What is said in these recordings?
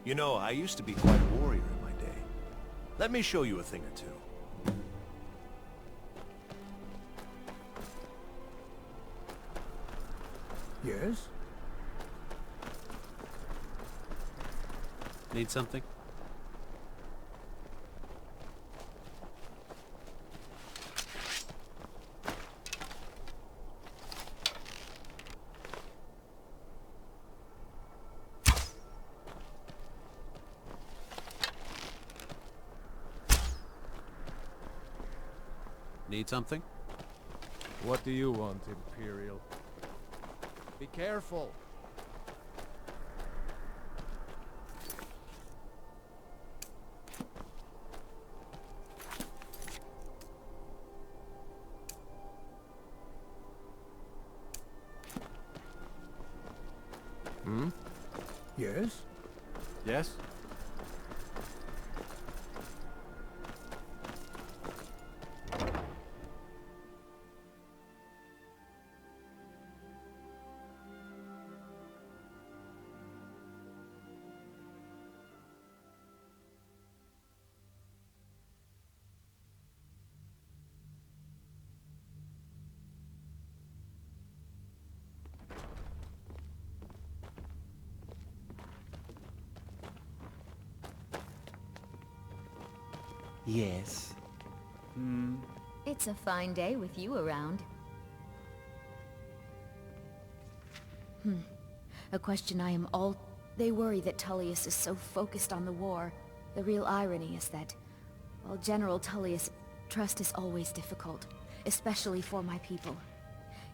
You know, I used to be quite a warrior in my day. Let me show you a thing or two. Yes? Need something? Need something? What do you want, Imperial? Be careful! Hmm? Yes? Yes? Yes. It's a fine day with you around. A question I am all... They worry that Tullius is so focused on the war. The real irony is that, while General Tullius, trust is always difficult, especially for my people.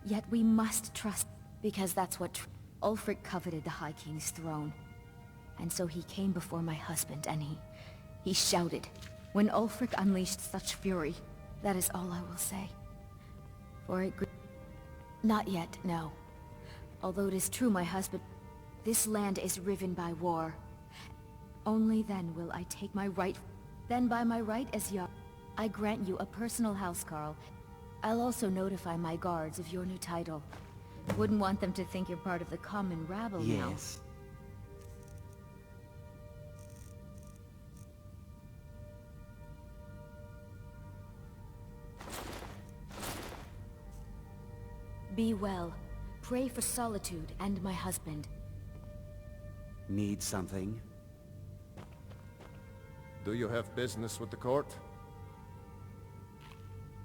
Yet we must trust, because that's what Ulfric coveted the High King's throne. And so he came before my husband, and he shouted. When Ulfric unleashed such fury, that is all I will say. For it grew... Not yet, no. Although it is true my husband... This land is riven by war. Only then will I take my right... Then by my right as Jarl, I grant you a personal housecarl. I'll also notify my guards of your new title. Wouldn't want them to think you're part of the common rabble now. Yes. Be well. Pray for solitude and my husband. Need something? Do you have business with the court?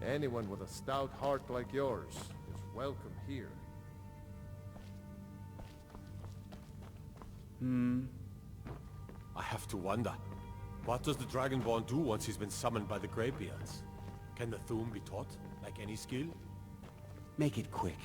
Anyone with a stout heart like yours is welcome here. I have to wonder. What does the Dragonborn do once he's been summoned by the Greybeards? Can the Thu'um be taught, like any skill? Make it quick.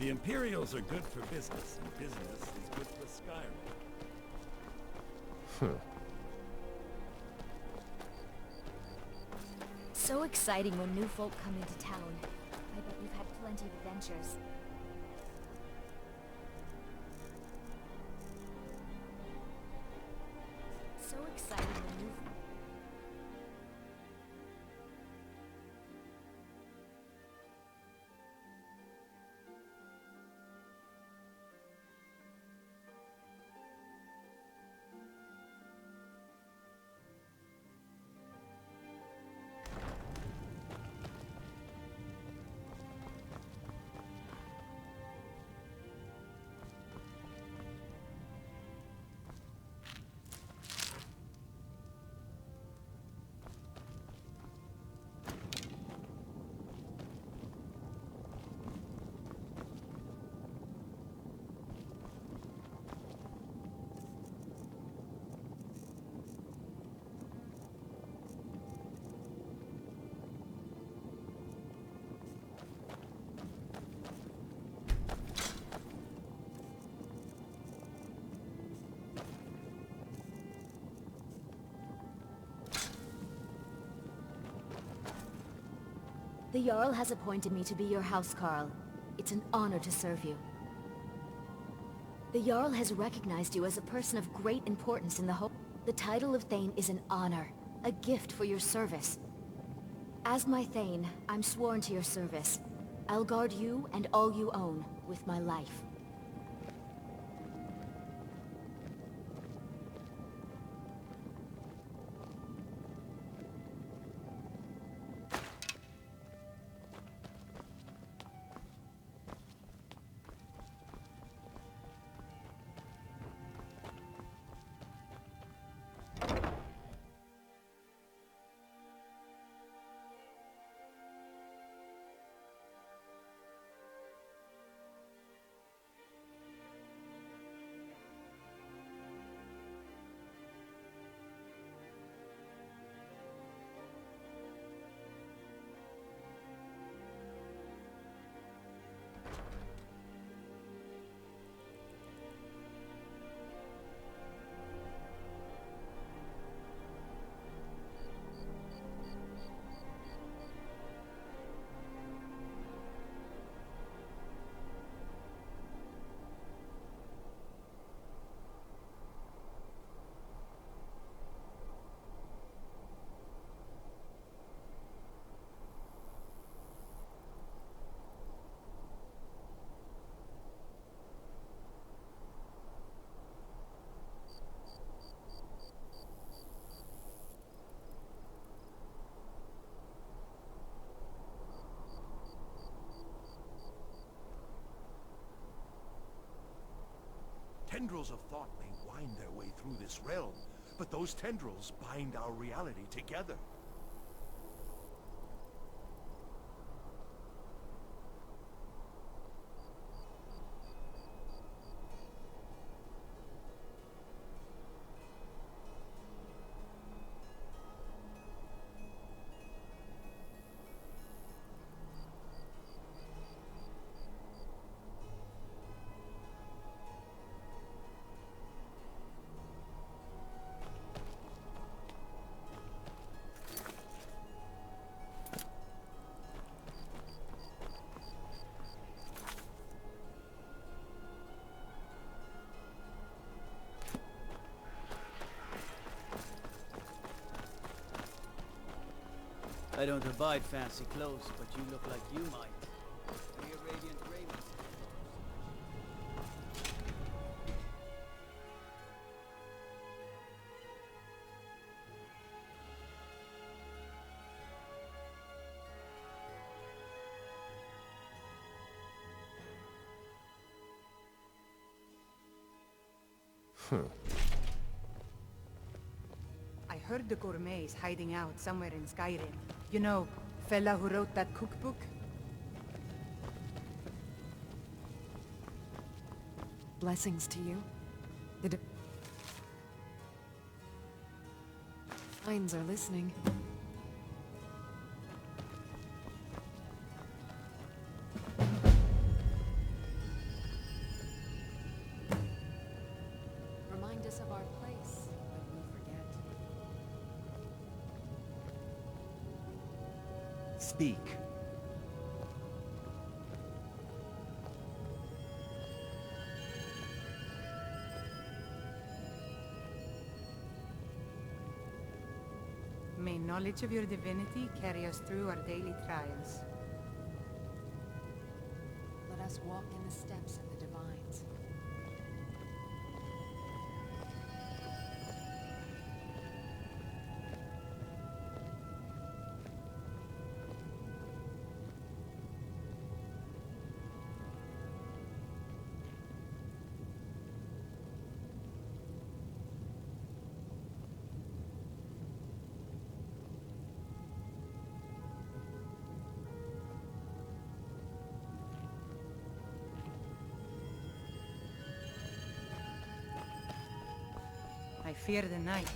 The Imperials are good for business, and business is good for Skyrim. So exciting when new folk come into town. I bet you've had plenty of adventures. So exciting when new... The Jarl has appointed me to be your housecarl. It's an honor to serve you. The Jarl has recognized you as a person of great importance in the whole... The title of Thane is an honor, a gift for your service. As my Thane, I'm sworn to your service. I'll guard you and all you own with my life. Tendrils of thought may wind their way through this realm, but those tendrils bind our reality together. I don't abide fancy clothes, but you look like you might. Be a radiant raiment. I heard the gourmet is hiding out somewhere in Skyrim. You know, fella who wrote that cookbook? Blessings to you. The Divines are listening. Remind us of our place when we forget. Speak. May knowledge of your divinity carry us through our daily trials. Let us walk in the steps of the Divines. I fear the night.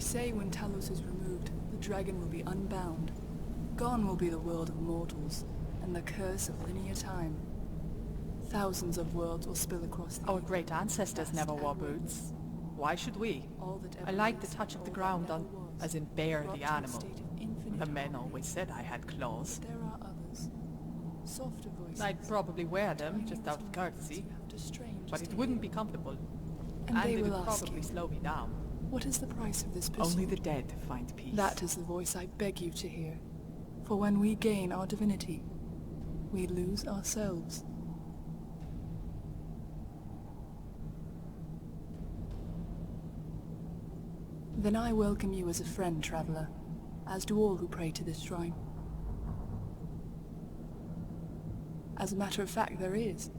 say when Talos is removed, the dragon will be unbound. Gone will be the world of mortals, and the curse of linear time. Thousands of worlds will spill across the Our great ancestors never wore boots. Why should we? I like the touch of the ground on, as in bear the animal. The men always said I had claws. There are others. Softer voices. I'd probably wear them, just out of courtesy. But it wouldn't be comfortable. And they it will would ask probably you, slow me down. what is the price of this pursuit? Only the dead find peace. That is the voice I beg you to hear. For when we gain our divinity, we lose ourselves. Then I welcome you as a friend, traveler, as do all who pray to this shrine. As a matter of fact, there is.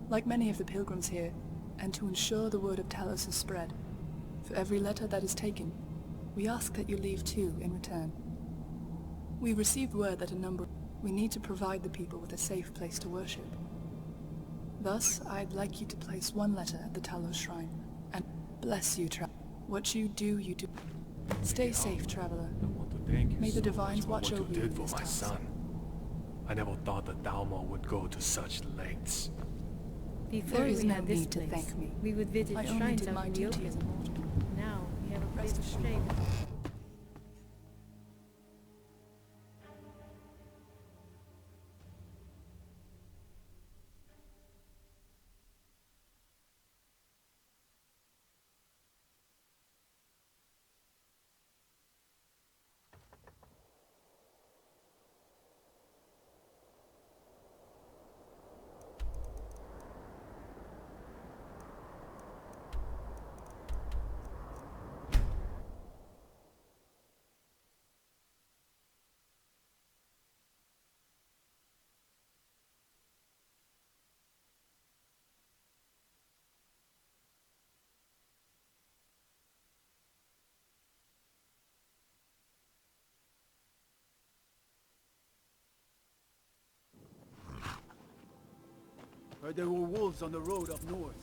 Like many of the pilgrims here, and to ensure the word of Talos is spread, for every letter that is taken, we ask that you leave two in return. We received word that we need to provide the people with a safe place to worship. Thus, I'd like you to place one letter at the Talos shrine, and bless you, what you do, you do. Stay safe, traveler. I want to thank you May the so divines much watch for what over you you did for this my time. son. I never thought that Dalmo would go to such lengths. Before There is we no had this need to place, thank me. we would visit I only shrines did out my in the duty as a open. mortal. Now we have a place Rest to assured. stay. Heard there were wolves on the road up north.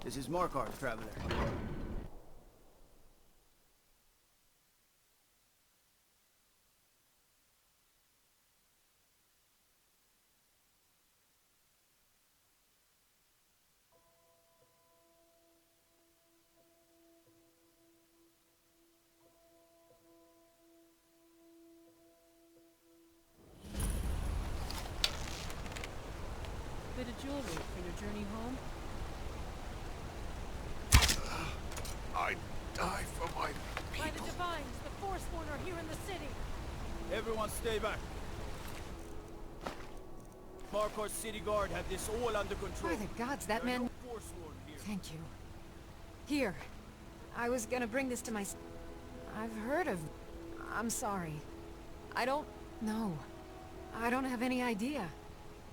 This is Markarth, traveler. Bit of jewelry for your journey home? I die for my By the Divines, the Forsworn are here in the city! Everyone stay back. Markarth's city guard have this all under control. By the gods, that There are man... no Forsworn here. Thank you. Here. I was gonna bring this to my... I've heard of... I'm sorry. I don't know. I don't have any idea.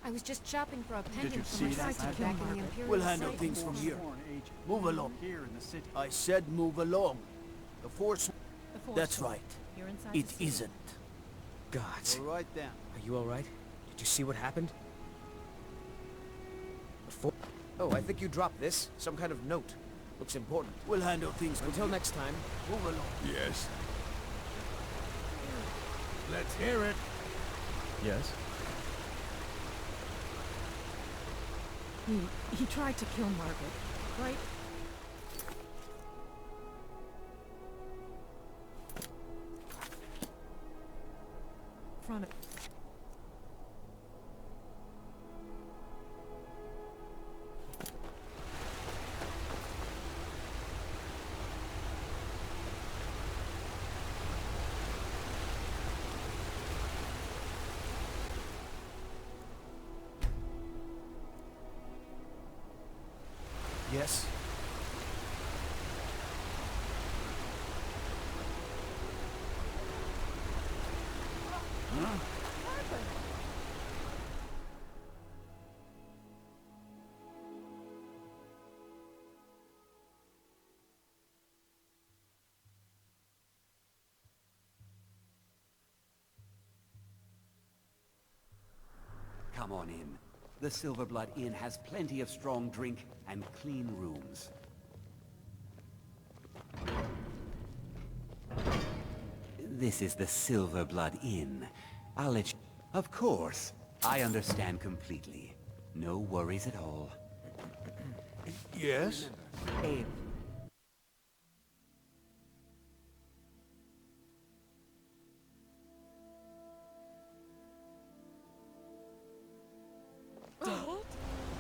I was just shopping for a pendant for my that? sister back in the Imperial We'll handle site. things from here. Move along. I said move along. The force... That's right. It isn't. Gods. All right then. Are you alright? Did you see what happened? Oh, I think you dropped this. Some kind of note. Looks important. We'll handle things from Until here. next time. Move along. Yes. Let's hear it. Yes? He tried to kill Margaret, right? Front of... Yes? Come on in. The Silverblood Inn has plenty of strong drink and clean rooms. This is the Silverblood Inn. I'll let you... Of course. I understand completely. No worries at all. Yes? Abe.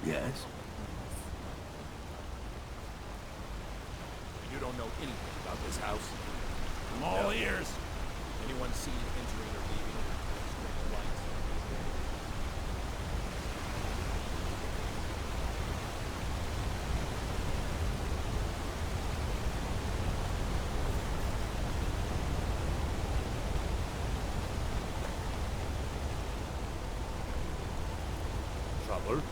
Yes. You don't know anything about this house? I'm all ears. Anyone see you entering or leaving? Straight lights. Trouble?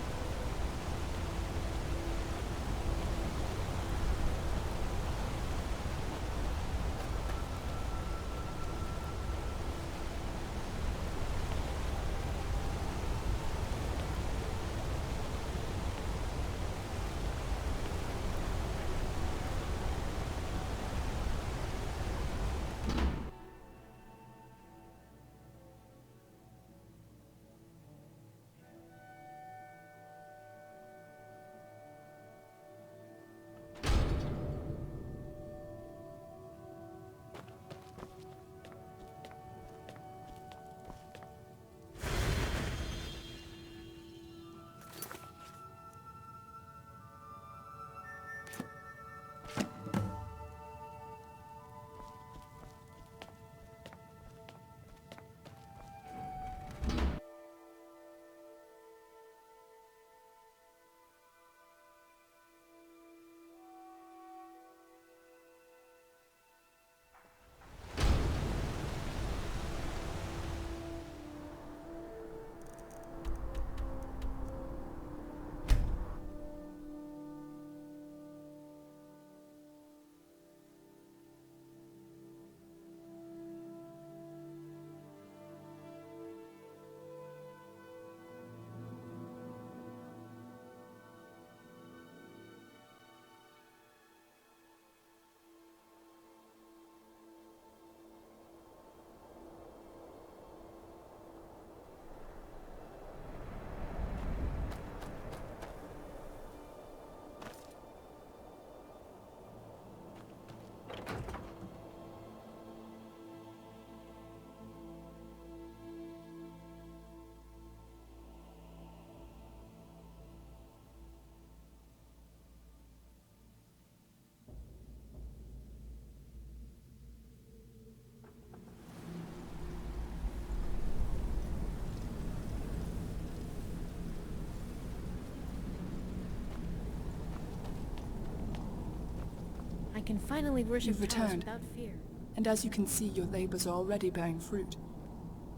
I can finally worship You've Talos returned. without fear. And as you can see, your labors are already bearing fruit.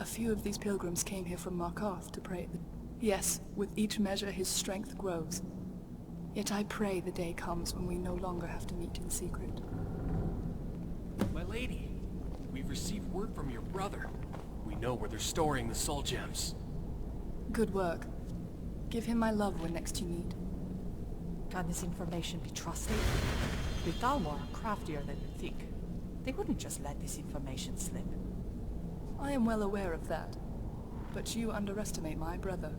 A few of these pilgrims came here from Markarth to pray at the... Yes, with each measure his strength grows. Yet I pray the day comes when we no longer have to meet in secret. My lady, we've received word from your brother. We know where they're storing the soul gems. Good work. Give him my love when next you need. Can this information be trusted? The Thalmor are craftier than you think. They wouldn't just let this information slip. I am well aware of that. But you underestimate my brother.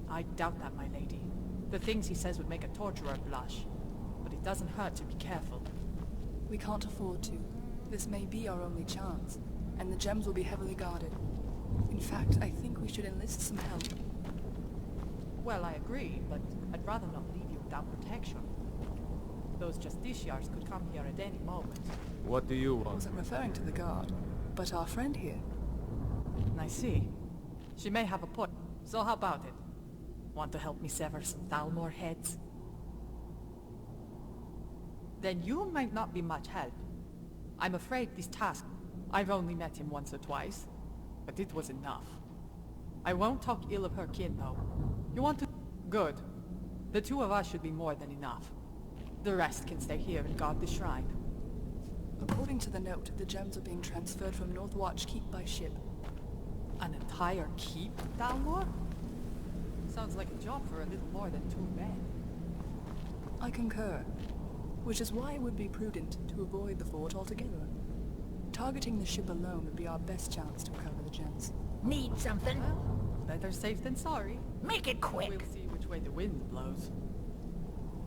I doubt that, my lady. The things he says would make a torturer blush. But it doesn't hurt to be careful. We can't afford to. This may be our only chance, and the gems will be heavily guarded. In fact, I think we should enlist some help. Well, I agree, but I'd rather not leave you without protection. Those justiciars could come here at any moment. What do you I want? wasn't referring to the guard, but our friend here. I see. She may have a point. So how about it? Want to help me sever some Thalmor heads? Then you might not be much help. I'm afraid this task... I've only met him once or twice, but it was enough. I won't talk ill of her kin, though. You want to... Good. The two of us should be more than enough. The rest can stay here and guard the shrine. According to the note, the gems are being transferred from Northwatch Keep by ship. An entire keep, Thalmor? Sounds like a job for a little more than 2 men. I concur. Which is why it would be prudent to avoid the fort altogether. Targeting the ship alone would be our best chance to recover the gems. Need something? Well, better safe than sorry. Make it quick! We'll see which way the wind blows.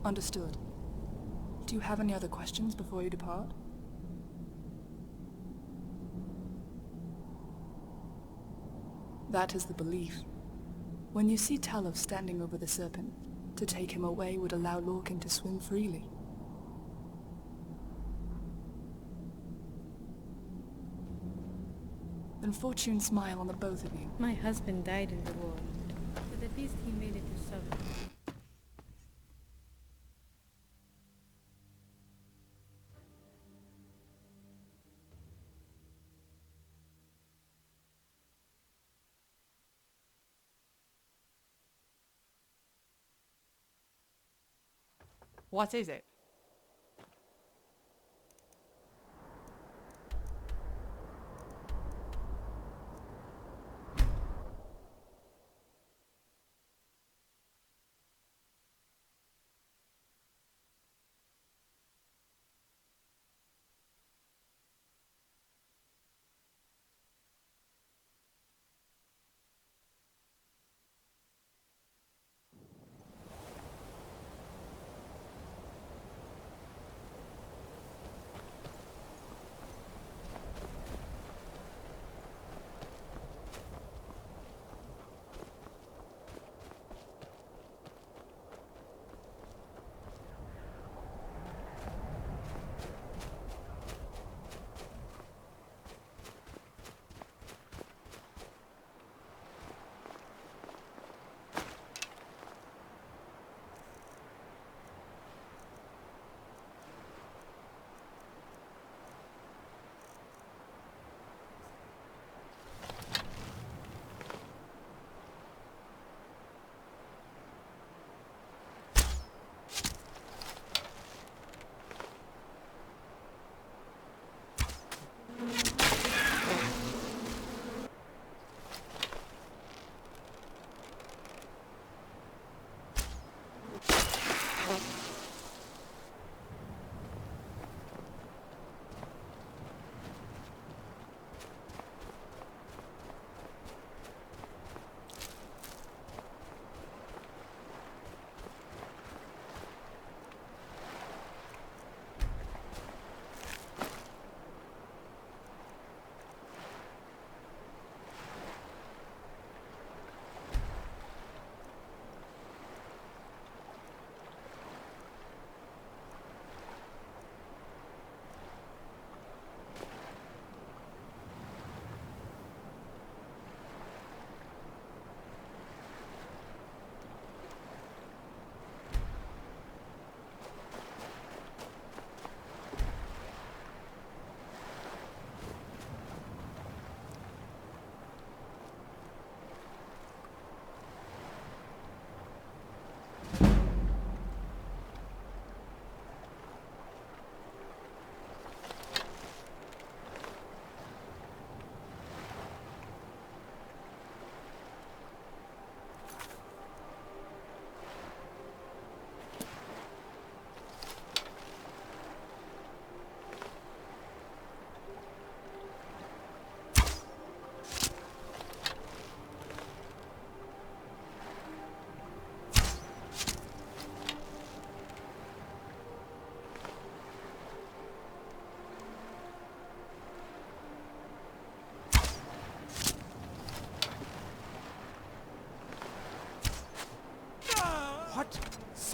Understood. Do you have any other questions before you depart? That is the belief. When you see Talos standing over the serpent, to take him away would allow Lorcan to swim freely. Then fortune smile on the both of you. My husband died in the war, but at least he made it to suffer. What is it?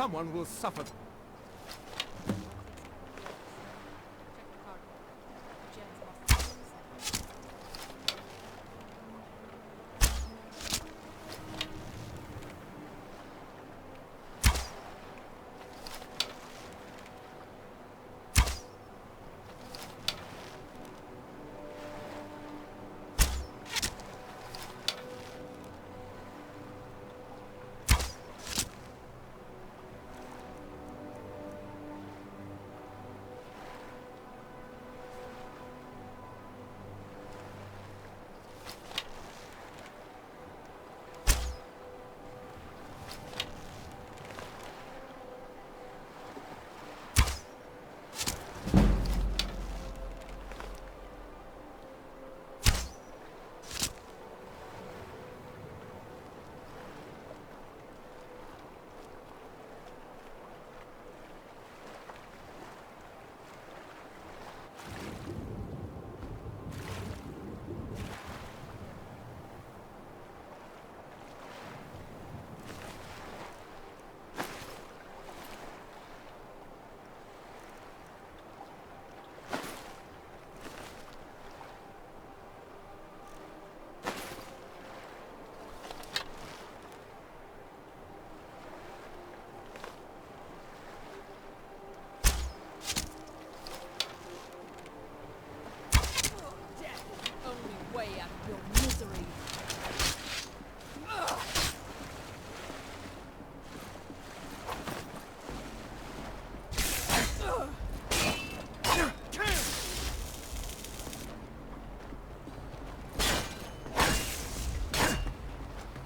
Someone will suffer.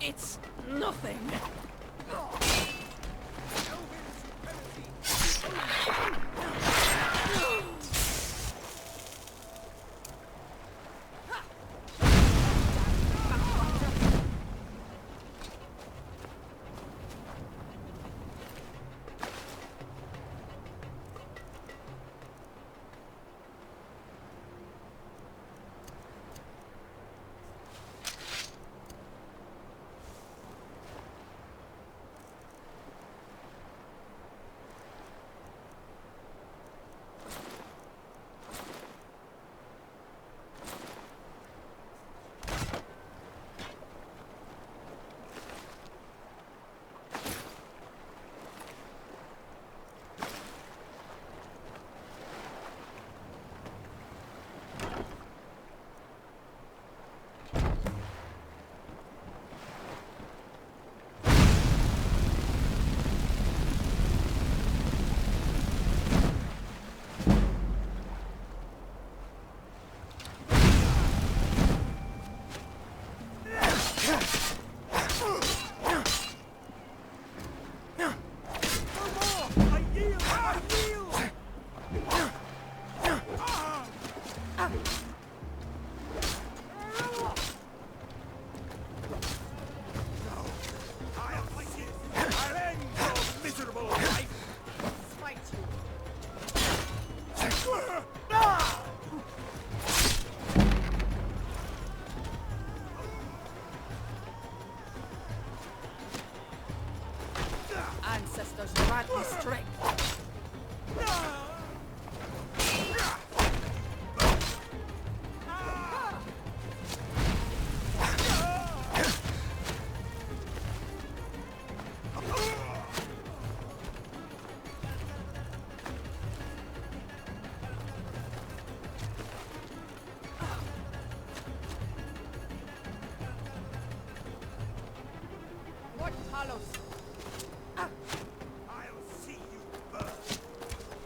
It's nothing. Ancestors grant me strength. Lord Talos. I'll see you burn.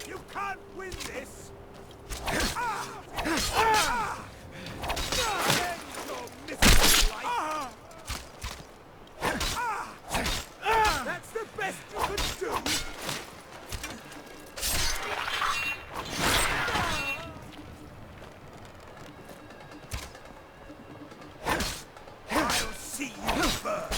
You can't win this. End your miserable life. That's the best you can do. I'll see you burn.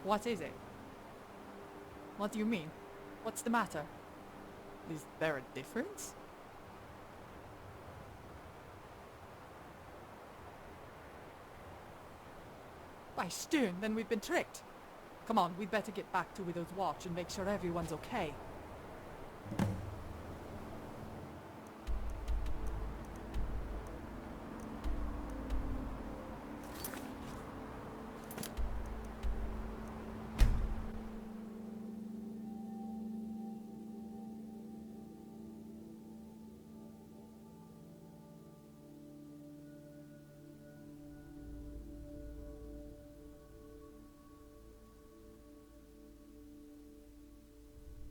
What is it? What do you mean? What's the matter? Is there a difference? By Stern, then we've been tricked. Come on, we'd better get back to Widow's Watch and make sure everyone's okay.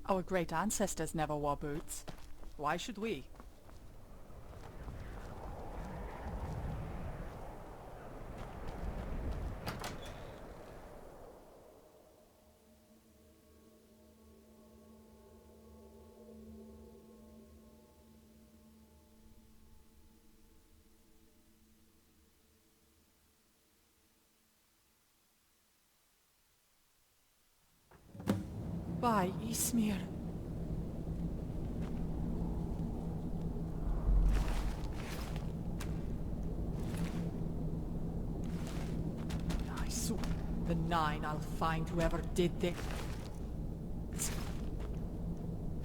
Our great ancestors never wore boots. Why should we? By Ismir. I swear, the Nine, I'll find whoever did this.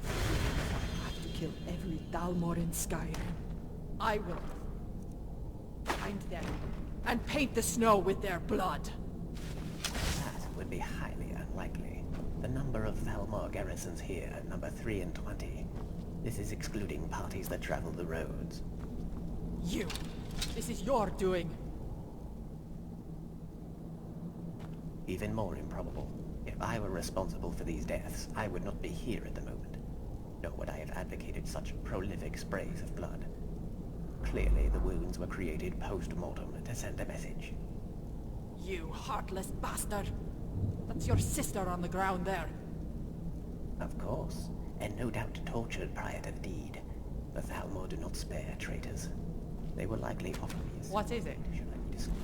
I have to kill every Dalmor in Skyrim. I will find them and paint the snow with their blood. That would be highly unlikely. The number of Thalmor garrisons here, number 3 and 20. This is excluding parties that travel the roads. You! This is your doing! Even more improbable. If I were responsible for these deaths, I would not be here at the moment. Nor would I have advocated such prolific sprays of blood. Clearly, the wounds were created post-mortem to send a message. You heartless bastard! That's your sister on the ground there. Of course, and no doubt tortured prior to the deed. The Thalmor do not spare traitors. They will likely offer me a... What is it? Should I be discreet?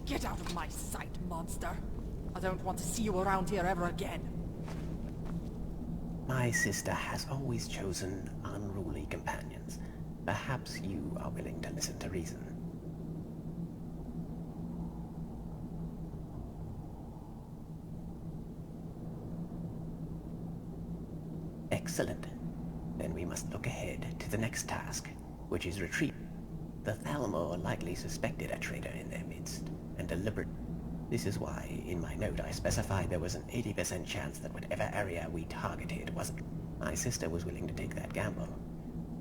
Get out of my sight, monster! I don't want to see you around here ever again. My sister has always chosen unruly companions. Perhaps you are willing to listen to reason. Excellent. Then we must look ahead to the next task, which is retrieve. The Thalmor likely suspected a traitor in their midst, and deliberate. This is why, in my note, I specified there was an 80% chance that whatever area we targeted wasn't. My sister was willing to take that gamble.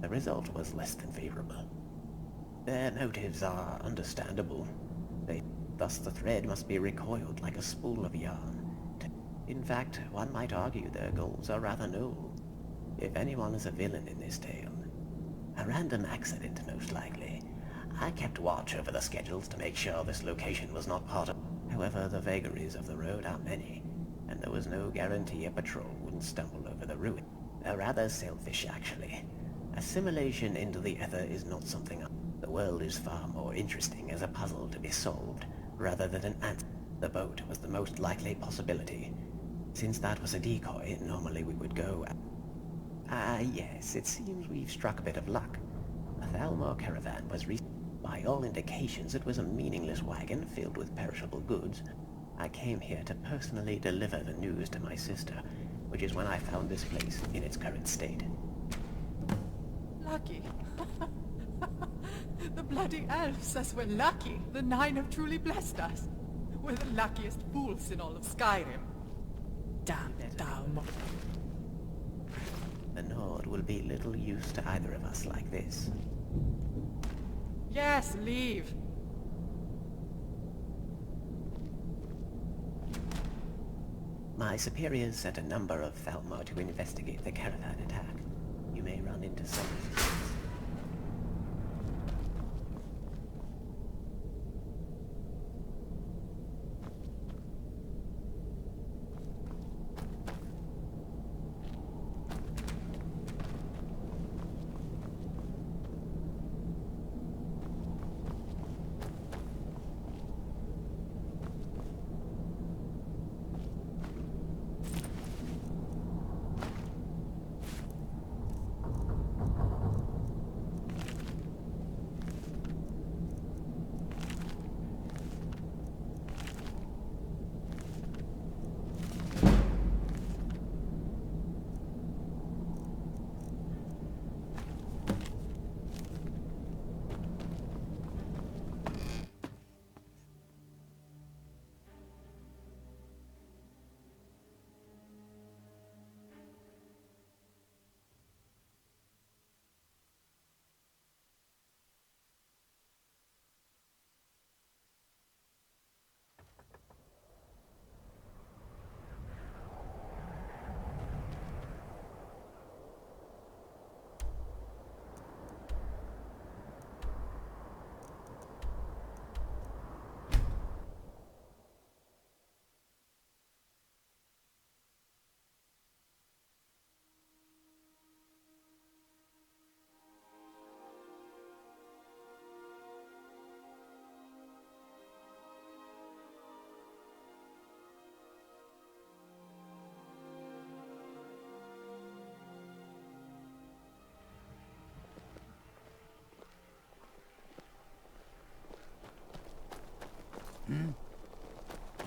The result was less than favorable. Their motives are understandable. Thus the thread must be recoiled like a spool of yarn. In fact, one might argue their goals are rather noble. If anyone is a villain in this tale, a random accident most likely. I kept watch over the schedules to make sure this location was not part of... However, the vagaries of the road are many, and there was no guarantee a patrol wouldn't stumble over the ruin. Rather selfish, actually. Assimilation into the Ether is not something... The world is far more interesting as a puzzle to be solved, rather than an answer. The boat was the most likely possibility. Since that was a decoy, normally we would go... yes, it seems we've struck a bit of luck. The Thalmor caravan was by all indications, it was a meaningless wagon filled with perishable goods. I came here to personally deliver the news to my sister, which is when I found this place in its current state. Lucky. The bloody elf says we're lucky. The Nine have truly blessed us. We're the luckiest fools in all of Skyrim. Damn Dalmor. The Nord will be little use to either of us like this. Yes, leave. My superiors sent a number of Thalmor to investigate the caravan attack. You may run into some...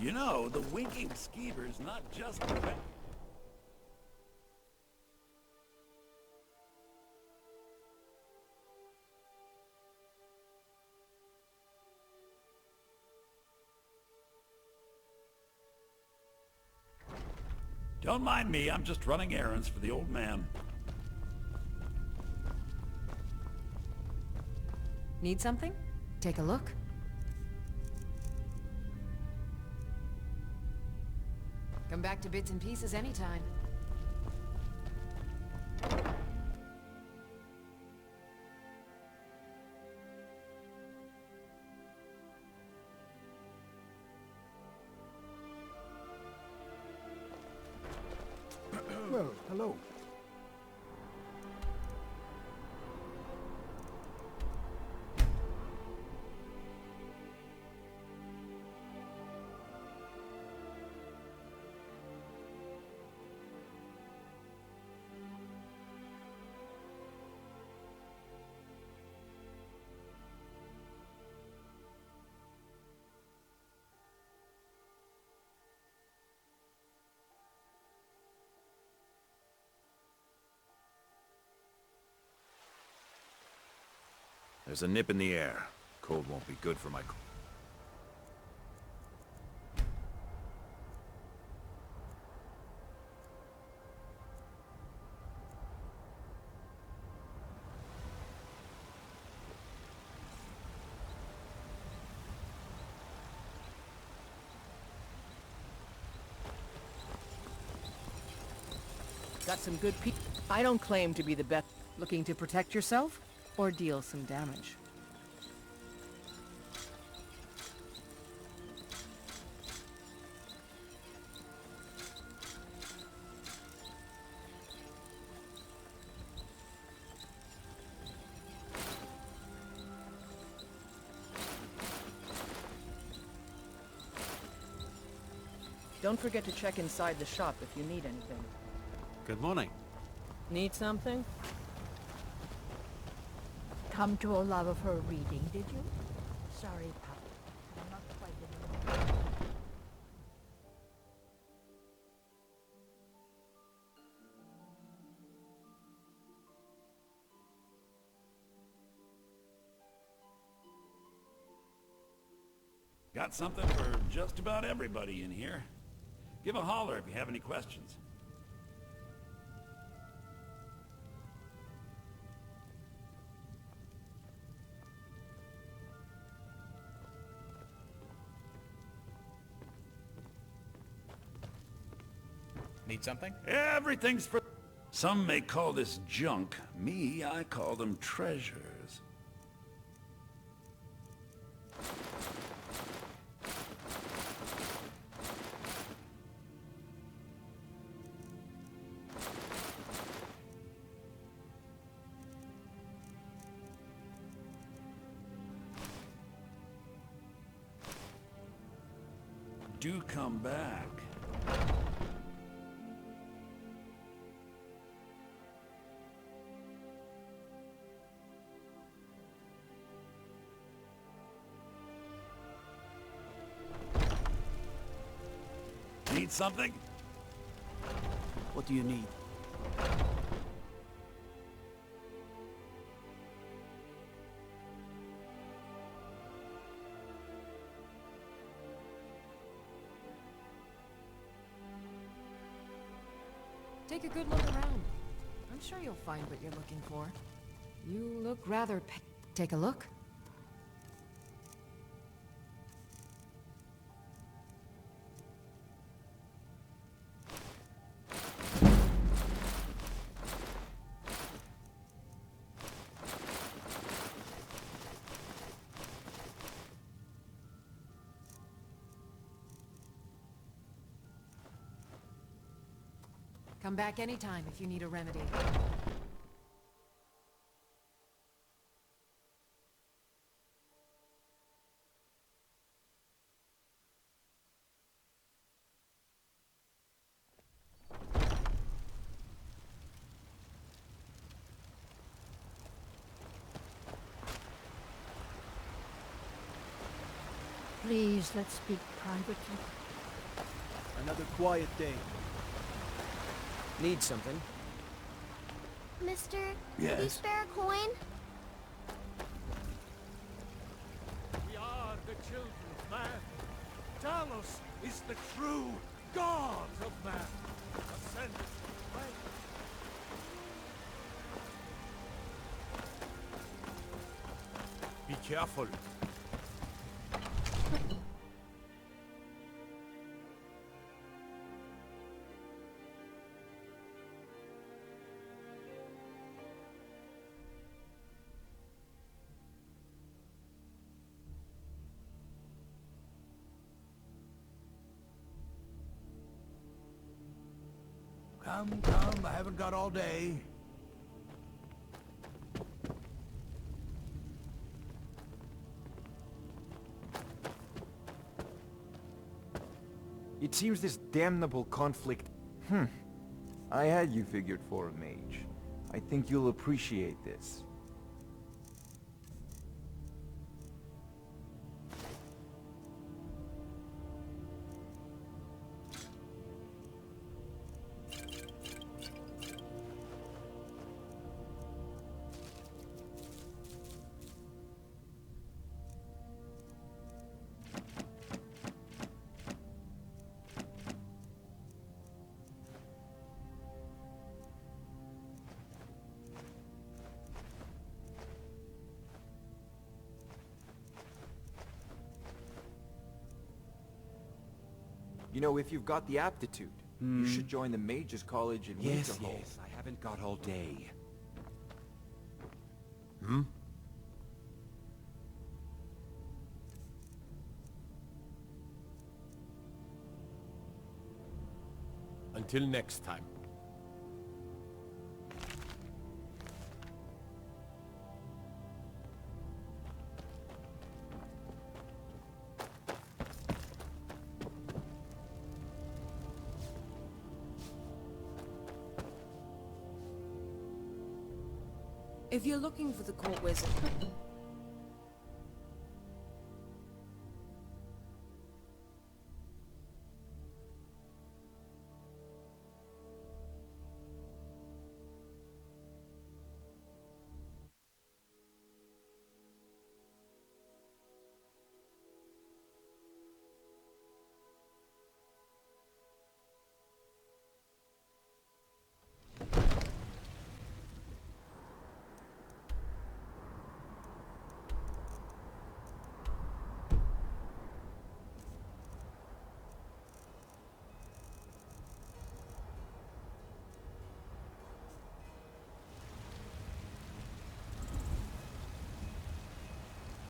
You know, the winking skeever's not just a pet. Don't mind me, I'm just running errands for the old man. Need something? Take a look. Come back to bits and pieces anytime. Well, hello. There's a nip in the air. Cold won't be good for my... Got some good pe- I don't claim to be the best. Looking to protect yourself or deal some damage? Don't forget to check inside the shop if you need anything. Good morning. Need something? Come to a love of her reading, did you? Sorry, Pop. I'm not quite in the mood. Got something for just about everybody in here. Give a holler if you have any questions. Need something? Everything's for... Some may call this junk. Me, I call them treasures. Do come back. Need something? What do you need? Take a good look around. I'm sure you'll find what you're looking for. You look rather Take a look. Come back anytime if you need a remedy. Please, let's speak privately. Another quiet day. Need something? Mister, Yes? could you spare a coin? We are the children of man. Talos is the true god of man. Ascended to reign. Be careful. Come, I haven't got all day. It seems this damnable conflict... I had you figured for a mage. I think you'll appreciate this. You know, if you've got the aptitude, you should join the Mages College in Yes, Winterhold. yes, I haven't got all day. Until next time. If you're looking for the court wizard,